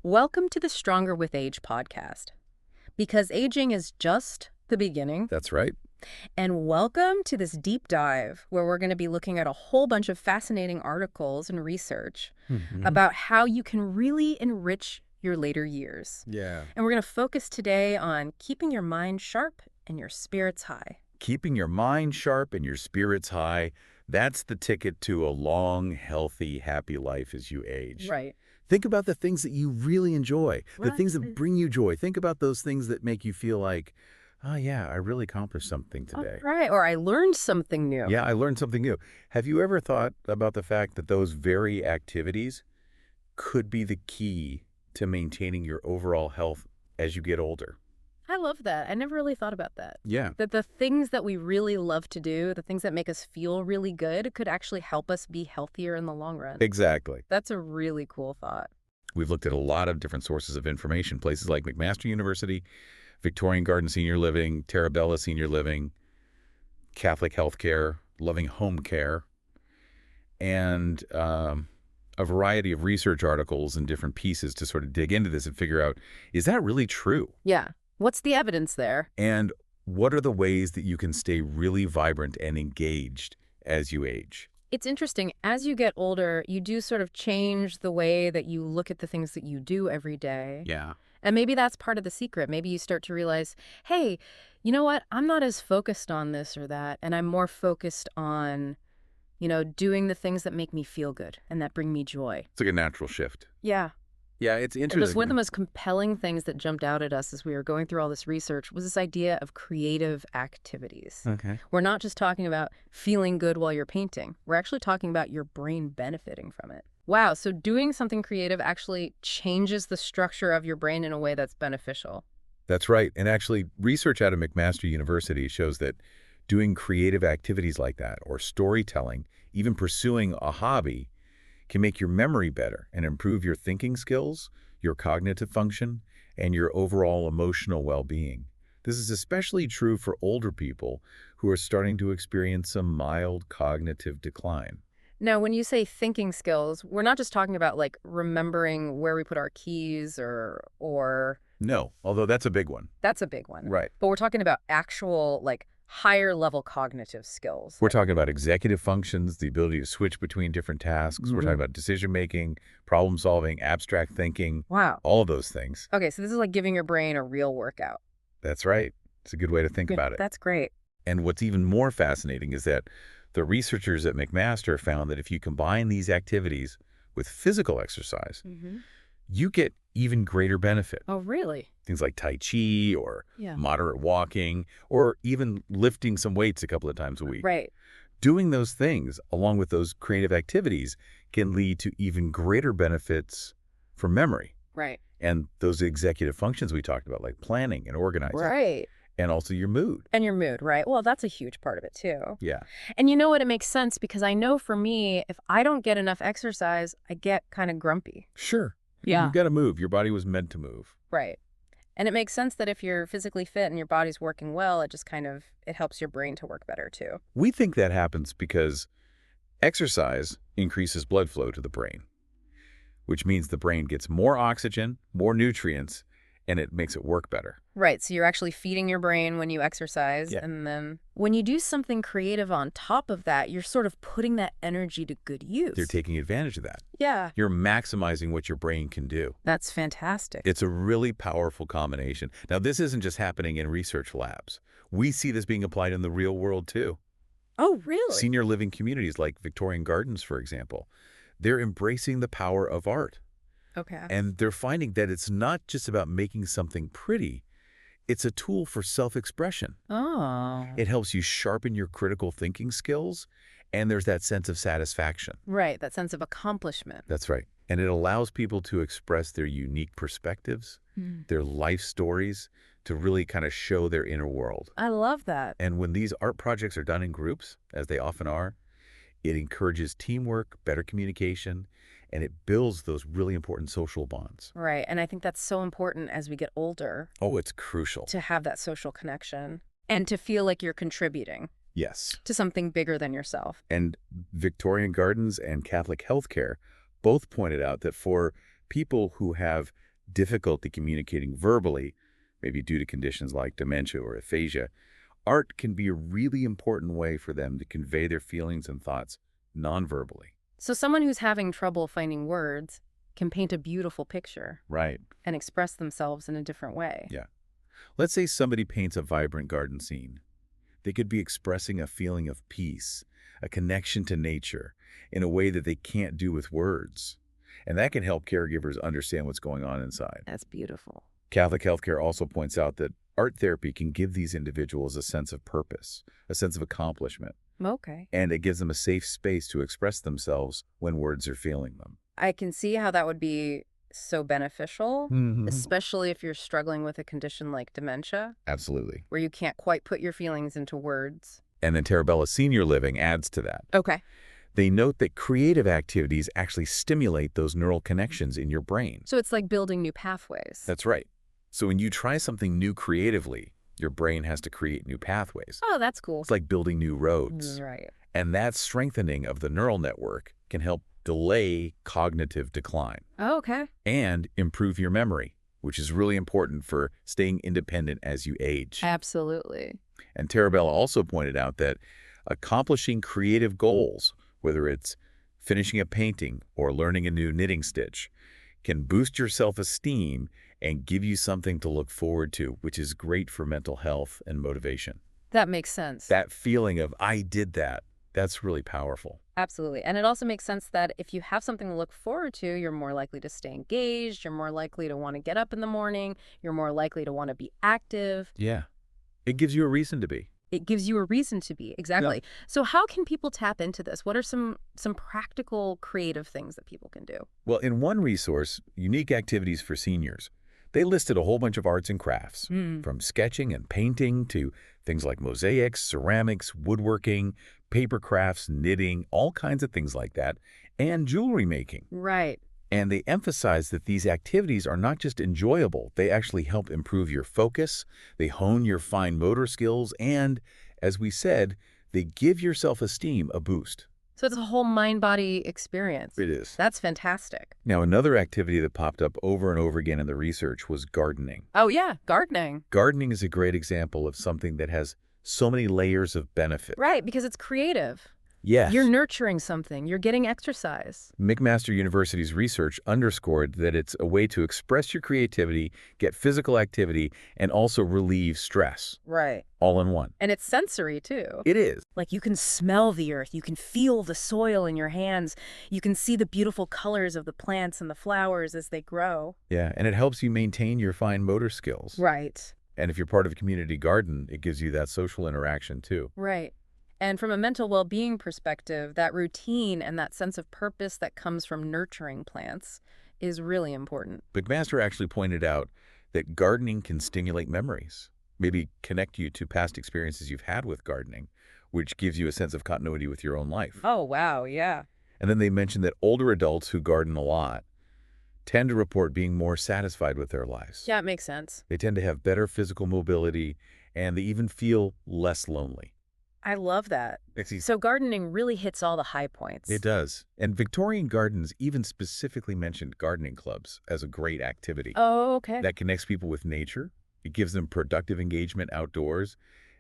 Welcome to the Stronger with Age podcast, because aging is just the beginning. That's right. And welcome to this deep dive where we're going to be looking at a whole bunch of fascinating articles and research about how you can really enrich your later years. Yeah. And we're going to focus today on keeping your mind sharp and your spirits high. Keeping your mind sharp and your spirits high, that's the ticket to a long, healthy, happy life as you age. Right. Think about the things that you really enjoy, the things that Right. bring you joy. Think about those things that make you feel like, oh yeah, I really accomplished something Oh, today. right. Or I learned something new. Yeah, I learned something new. Have you ever thought about the fact that those very activities could be the key to maintaining your overall health as you get older? I love that. I never really thought about that. Yeah. That the things that we really love to do, the things that make us feel really good, could actually help us be healthier in the long run. Exactly. That's a really cool thought. We've looked at a lot of different sources of information, places like McMaster University, Victorian Garden Senior Living, Terabella Senior Living, Catholic Healthcare, Loving Home Care, and a variety of research articles and different pieces to sort of dig into this and figure out, is that really true? Yeah. What's the evidence there? And what are the ways that you can stay really vibrant and engaged as you age? It's interesting. As you get older, you do sort of change the way that you look at the things that you do every day. Yeah. And maybe that's part of the secret. Maybe you start to realize, hey, you know what? I'm not as focused on this or that, and I'm more focused on, doing the things that make me feel good and that bring me joy. It's like a natural shift. Yeah. Yeah, it's Just interesting. one of the most compelling things that jumped out at us as we were going through all this research was this idea of creative activities. Okay. We're not just talking about feeling good while you're painting. We're actually talking about your brain benefiting from it. Wow, so doing something creative actually changes the structure of your brain in a way that's beneficial. That's right. And actually, research out of McMaster University shows that doing creative activities like that, or storytelling, even pursuing a hobby, can make your memory better and improve your thinking skills, your cognitive function, and your overall emotional well-being. This is especially true for older people who are starting to experience some mild cognitive decline. Now, when you say thinking skills, we're not just talking about like remembering where we put our keys or No, although that's a big one. that's a big one. Right. But we're talking about actual like higher level cognitive skills. We're talking about executive functions, the ability to switch between different tasks. We're talking about decision-making, problem-solving, abstract thinking, Wow. all of those things. Okay, so this is like giving your brain a real workout. That's right. It's a good way to think about it. That's great. And what's even more fascinating is that the researchers at McMaster found that if you combine these activities with physical exercise, you get even greater benefit. Oh, really? Things like Tai Chi or Yeah. moderate walking or even lifting some weights a couple of times a week. Right. Doing those things along with those creative activities can lead to even greater benefits for memory Right. and those executive functions we talked about, like planning and organizing, Right. and also your mood. And your mood, right? Well, that's a huge part of it too. Yeah. And you know what? It makes sense because I know for me, if I don't get enough exercise, I get kind of grumpy. Sure. Yeah. You've got to move. Your body was meant to move. Right. And it makes sense that if you're physically fit and your body's working well, it helps your brain to work better too. We think that happens because exercise increases blood flow to the brain, which means the brain gets more oxygen, more nutrients, and it makes it work better. Right. So you're actually feeding your brain when you exercise. Yeah. And then when you do something creative on top of that, you're sort of putting that energy to good use. They're taking advantage of that. Yeah. You're maximizing what your brain can do. That's fantastic. It's a really powerful combination. Now, this isn't just happening in research labs. We see this being applied in the real world, too. Oh, really? Senior living communities like Victorian Gardens, for example, they're embracing the power of art. Okay. And they're finding that it's not just about making something pretty. It's a tool for self-expression. Oh. It helps you sharpen your critical thinking skills, and there's that sense of satisfaction. Right. That sense of accomplishment. That's right. And it allows people to express their unique perspectives, their life stories, to really kind of show their inner world. I love that. And when these art projects are done in groups, as they often are, it encourages teamwork, better communication, and it builds those really important social bonds. Right. And I think that's so important as we get older Oh, it's crucial. to have that social connection and to feel like you're contributing Yes. to something bigger than yourself. And Victorian Gardens and Catholic Healthcare both pointed out that for people who have difficulty communicating verbally, maybe due to conditions like dementia or aphasia, art can be a really important way for them to convey their feelings and thoughts non-verbally. So someone who's having trouble finding words can paint a beautiful picture Right. and express themselves in a different way. Yeah. Let's say somebody paints a vibrant garden scene. They could be expressing a feeling of peace, a connection to nature, in a way that they can't do with words. And that can help caregivers understand what's going on inside. That's beautiful. Catholic healthcare also points out that art therapy can give these individuals a sense of purpose, a sense of accomplishment, Okay. and it gives them a safe space to express themselves when words are failing them. I can see how that would be so beneficial, Hmm. especially if you're struggling with a condition like dementia, Absolutely. where you can't quite put your feelings into words. And then Terabella Senior Living adds to that. Okay. They note that creative activities actually stimulate those neural connections in your brain. So it's like building new pathways. That's right. So when you try something new creatively, your brain has to create new pathways. Oh, that's cool. It's like building new roads. Right. And that strengthening of the neural network can help delay cognitive decline Oh, okay. and improve your memory, which is really important for staying independent as you age. Absolutely. And Terabella also pointed out that accomplishing creative goals, whether it's finishing a painting or learning a new knitting stitch, can boost your self-esteem and give you something to look forward to, which is great for mental health and motivation. That makes sense. That feeling of, I did that, that's really powerful. Absolutely. And it also makes sense that if you have something to look forward to, you're more likely to stay engaged, you're more likely to want to get up in the morning, you're more likely to want to be active. Yeah. It gives you a reason to be. It gives you a reason to be. Exactly. So how can people tap into this? What are some practical creative things that people can do? Well, in one resource, Unique Activities for Seniors, they listed a whole bunch of arts and crafts, from sketching and painting to things like mosaics, ceramics, woodworking, paper crafts, knitting, all kinds of things like that, and jewelry making. Right. And they emphasize that these activities are not just enjoyable, they actually help improve your focus, they hone your fine motor skills, and, as we said, they give your self-esteem a boost. So it's a whole mind-body experience. It is. That's fantastic. Now, another activity that popped up over and over again in the research was gardening. Oh, yeah. Gardening. Gardening is a great example of something that has so many layers of benefit. Right, because it's creative. Yes. You're nurturing something. You're getting exercise. McMaster University's research underscored that it's a way to express your creativity, get physical activity, and also relieve stress, Right. all in one. And it's sensory, too. It is. Like you can smell the earth. You can feel the soil in your hands. You can see the beautiful colors of the plants and the flowers as they grow. Yeah, and it helps you maintain your fine motor skills. Right. And if you're part of a community garden, it gives you that social interaction too. Right. And from a mental well-being perspective, that routine and that sense of purpose that comes from nurturing plants is really important. McMaster actually pointed out that gardening can stimulate memories, maybe connect you to past experiences you've had with gardening, which gives you a sense of continuity with your own life. Oh, wow. Yeah. And then they mentioned that older adults who garden a lot tend to report being more satisfied with their lives. Yeah, it makes sense. They tend to have better physical mobility, and they even feel less lonely. I love that. So gardening really hits all the high points. It does. And Victorian Gardens even specifically mentioned gardening clubs as a great activity. Oh, okay. That connects people with nature, it gives them productive engagement outdoors,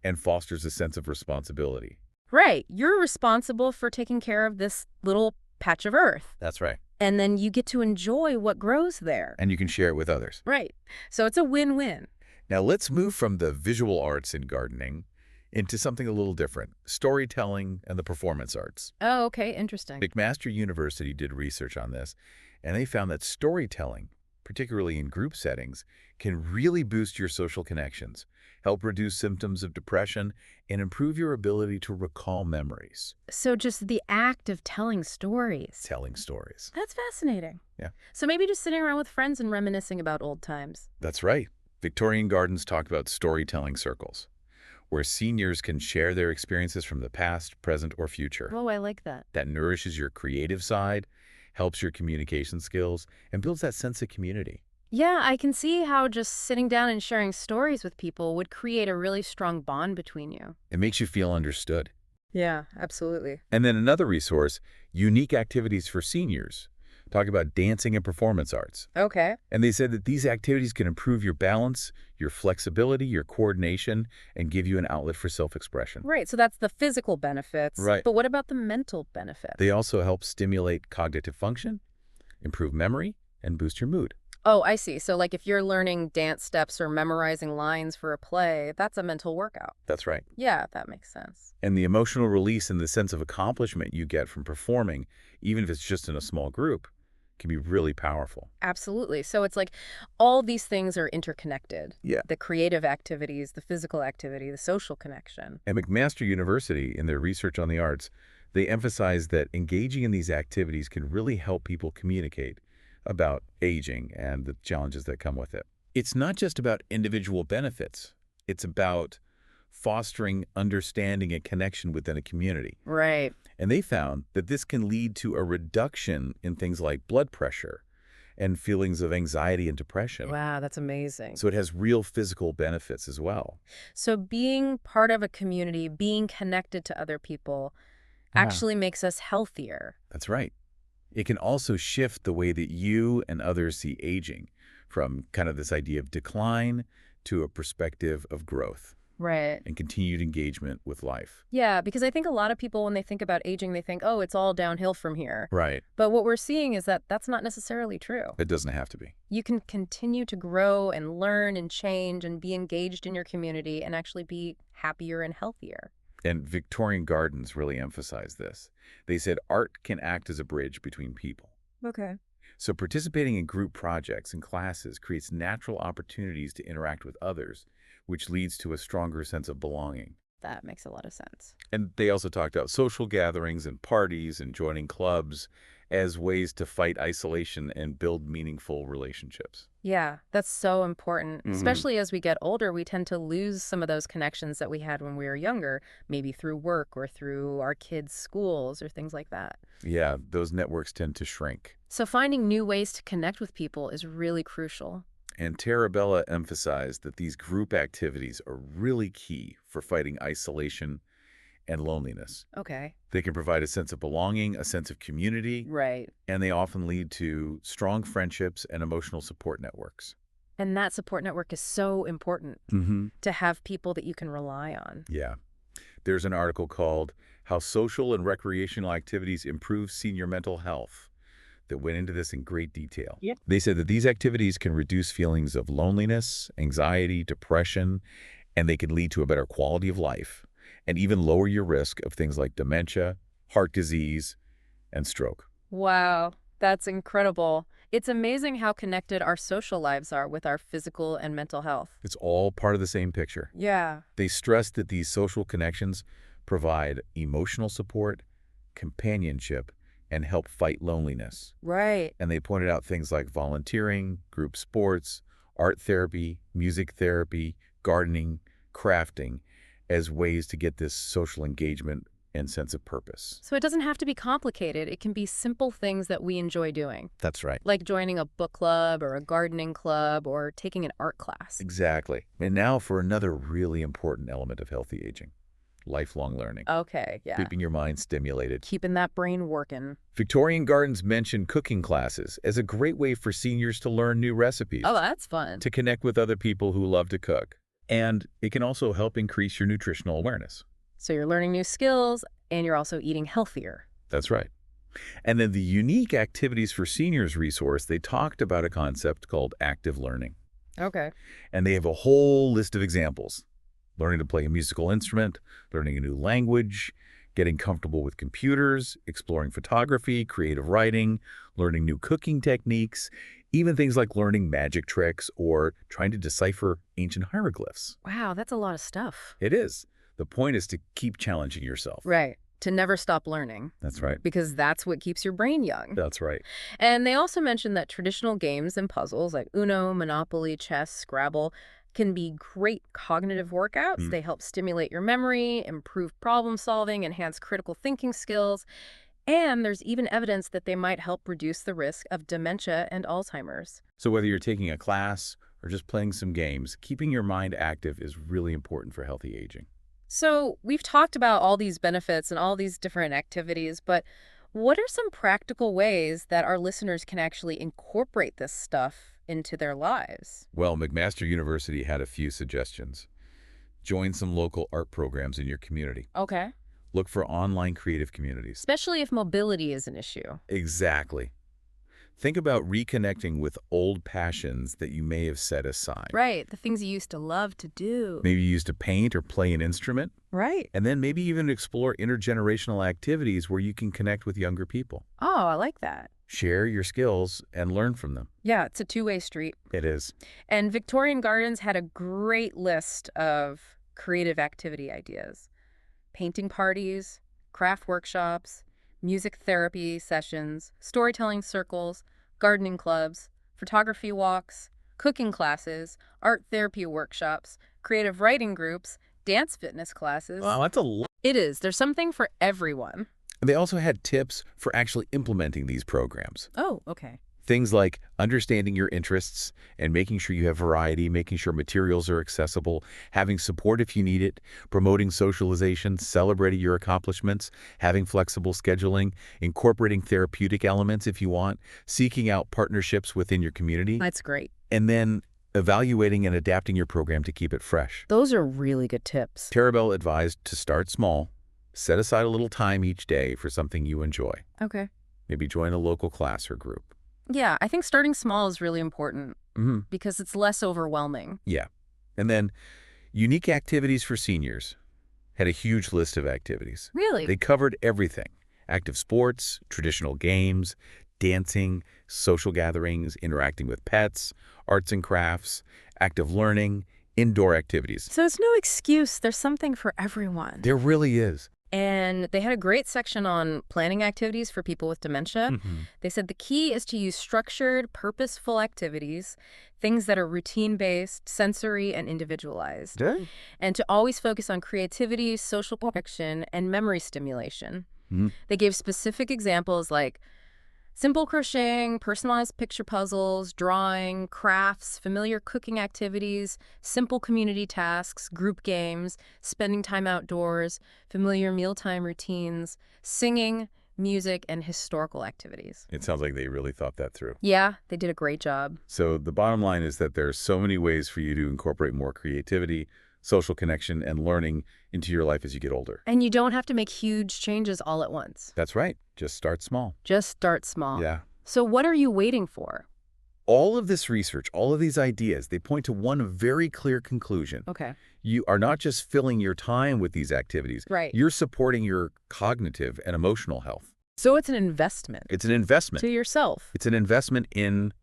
and fosters a sense of responsibility. Right. You're responsible for taking care of this little patch of earth. That's right. And then you get to enjoy what grows there. And you can share it with others. Right. So it's a win-win. Now let's move from the visual arts in gardening into something a little different, storytelling and the performance arts. Oh, okay. Interesting. McMaster University did research on this, and they found that storytelling, particularly in group settings, can really boost your social connections, help reduce symptoms of depression, and improve your ability to recall memories. So just the act of telling stories. Telling stories. That's fascinating. Yeah. So maybe just sitting around with friends and reminiscing about old times. That's right. Victorian Gardens talk about storytelling circles, where seniors can share their experiences from the past, present, or future. Oh, I like that. That nourishes your creative side, helps your communication skills, and builds that sense of community. Yeah, I can see how just sitting down and sharing stories with people would create a really strong bond between you. It makes you feel understood. Yeah, absolutely. And then another resource, Unique Activities for Seniors, talking about dancing and performance arts. Okay. And they said that these activities can improve your balance, your flexibility, your coordination, and give you an outlet for self-expression. Right, so that's the physical benefits. Right. But what about the mental They benefits? also help stimulate cognitive function, improve memory, and boost your mood. Oh, I see. So, like, if you're learning dance steps or memorizing lines for a play, that's a mental workout. That's right. Yeah, that makes sense. And the emotional release and the sense of accomplishment you get from performing, even if it's just in a small group, can be really powerful. Absolutely. So it's like all these things are interconnected. Yeah. The creative activities, the physical activity, the social connection. At McMaster University, in their research on the arts, they emphasize that engaging in these activities can really help people communicate about aging and the challenges that come with it. It's not just about individual benefits. It's about fostering understanding and connection within a community. Right. And they found that this can lead to a reduction in things like blood pressure and feelings of anxiety and depression. Wow, that's amazing. So it has real physical benefits as well. So being part of a community, being connected to other people Yeah. actually makes us healthier. That's right. It can also shift the way that you and others see aging from kind of this idea of decline to a perspective of growth Right. and continued engagement with life. Yeah, because I think a lot of people, when they think about aging, they think, oh, it's all downhill from here. Right. But what we're seeing is that that's not necessarily true. It doesn't have to be. You can continue to grow and learn and change and be engaged in your community and actually be happier and healthier. And Victorian Gardens really emphasized this. They said art can act as a bridge between people. Okay. So participating in group projects and classes creates natural opportunities to interact with others, which leads to a stronger sense of belonging. That makes a lot of sense. And they also talked about social gatherings and parties and joining clubs as ways to fight isolation and build meaningful relationships. Yeah, that's so important. Hmm. Especially as we get older, we tend to lose some of those connections that we had when we were younger, maybe through work or through our kids' schools or things like that. Yeah, those networks tend to shrink. So finding new ways to connect with people is really crucial. And Tarabella emphasized that these group activities are really key for fighting isolation and loneliness. Okay. They can provide a sense of belonging, a sense of community, Right. and they often lead to strong friendships and emotional support networks. And that support network is so important Mm-hmm. to have people that you can rely on. Yeah. There's an article called How Social and Recreational Activities Improve Senior Mental Health that went into this in great detail. Yeah. They said that these activities can reduce feelings of loneliness, anxiety, depression, and they can lead to a better quality of life and even lower your risk of things like dementia, heart disease, and stroke. Wow, that's incredible. It's amazing how connected our social lives are with our physical and mental health. It's all part of the same picture. Yeah. They stressed that these social connections provide emotional support, companionship, and help fight loneliness. Right. And they pointed out things like volunteering, group sports, art therapy, music therapy, gardening, crafting as ways to get this social engagement and sense of purpose. So it doesn't have to be complicated. It can be simple things that we enjoy doing, That's right. like joining a book club or a gardening club or taking an art class. Exactly. And now for another really important element of healthy aging, lifelong learning, Okay, yeah. keeping your mind stimulated. Keeping that brain working. Victorian Gardens mentioned cooking classes as a great way for seniors to learn new recipes, Oh, that's fun. to connect with other people who love to cook. And it can also help increase your nutritional awareness. So you're learning new skills and you're also eating healthier. That's right. And then the Unique Activities for Seniors resource, they talked about a concept called active learning. Okay. And they have a whole list of examples. Learning to play a musical instrument, learning a new language, getting comfortable with computers, exploring photography, creative writing, learning new cooking techniques, even things like learning magic tricks or trying to decipher ancient hieroglyphs. Wow, that's a lot of stuff. It is. The point is to keep challenging yourself. Right. To never stop learning, That's right. because that's what keeps your brain young. That's right. And they also mentioned that traditional games and puzzles like Uno, Monopoly, chess, Scrabble can be great cognitive workouts. Mm. They help stimulate your memory, improve problem solving, enhance critical thinking skills, and there's even evidence that they might help reduce the risk of dementia and Alzheimer's. So whether you're taking a class or just playing some games, keeping your mind active is really important for healthy aging. So we've talked about all these benefits and all these different activities, but What are some practical ways that our listeners can actually incorporate this stuff into their lives? Well, McMaster University had a few suggestions. Join some local art programs in your community. Okay. Look for online creative communities. Especially if mobility is an issue. Exactly. Think about reconnecting with old passions that you may have set aside. Right, the things you used to love to do. Maybe you used to paint or play an instrument, Right. and then maybe even explore intergenerational activities where you can connect with younger people. Oh, I like that. Share your skills and learn from them. Yeah, it's a two-way street. It is. And Victorian Gardens had a great list of creative activity ideas. Painting parties, craft workshops, music therapy sessions, storytelling circles, gardening clubs, photography walks, cooking classes, art therapy workshops, creative writing groups, dance fitness classes. Wow, that's a lot. It is. There's something for everyone. They also had tips for actually implementing these programs. Oh, okay. Things like understanding your interests and making sure you have variety, making sure materials are accessible, having support if you need it, promoting socialization, celebrating your accomplishments, having flexible scheduling, incorporating therapeutic elements if you want, seeking out partnerships within your community, That's great. and then evaluating and adapting your program to keep it fresh. Those are really good tips. Tarabell advised to start small, set aside a little time each day for something you enjoy. Okay. Maybe join a local class or group. Yeah, I think starting small is really important because it's less overwhelming. Yeah. And then unique activities for seniors had a huge list of activities. Really? They covered everything: active sports, traditional games, dancing, social gatherings, interacting with pets, arts and crafts, active learning, indoor activities. So it's no excuse. There's something for everyone. There really is. And they had a great section on planning activities for people with dementia. They said the key is to use structured, purposeful activities, things that are routine-based, sensory, and individualized, and to always focus on creativity, social connection, and memory stimulation. They gave specific examples like simple crocheting, personalized picture puzzles, drawing, crafts, familiar cooking activities, simple community tasks, group games, spending time outdoors, familiar mealtime routines, singing, music, and historical activities. It sounds like they really thought that through. Yeah, they did a great job. So the bottom line is that there are so many ways for you to incorporate more creativity, social connection, and learning into your life as you get older. And you don't have to make huge changes all at once. That's right. Just start small. Just start small. Yeah. So what are you waiting for? All of this research, all of these ideas, they point to one very clear conclusion. Okay. You are not just filling your time with these activities. Right. You're supporting your cognitive and emotional health. So it's an investment. It's an investment. To yourself. It's an investment in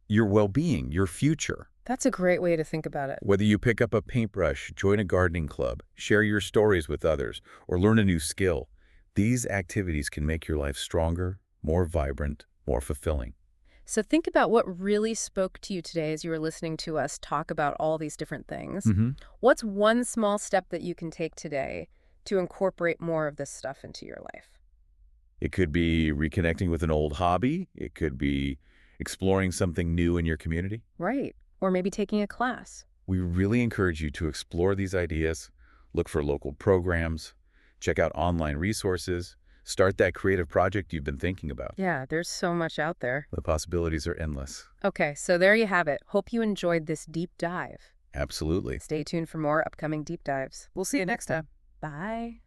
your well-being, your future. That's a great way to think about it. Whether you pick up a paintbrush, join a gardening club, share your stories with others, or learn a new skill, these activities can make your life stronger, more vibrant, more fulfilling. So think about what really spoke to you today as you were listening to us talk about all these different things. What's one small step that you can take today to incorporate more of this stuff into your life? It could be reconnecting with an old hobby. It could be exploring something new in your community. Right. Or maybe taking a class. We really encourage you to explore these ideas, look for local programs, check out online resources, start that creative project you've been thinking about. Yeah, there's so much out there. The possibilities are endless. Okay, so there you have it. Hope you enjoyed this deep dive. Absolutely. Stay tuned for more upcoming deep dives. We'll see you next time. Bye.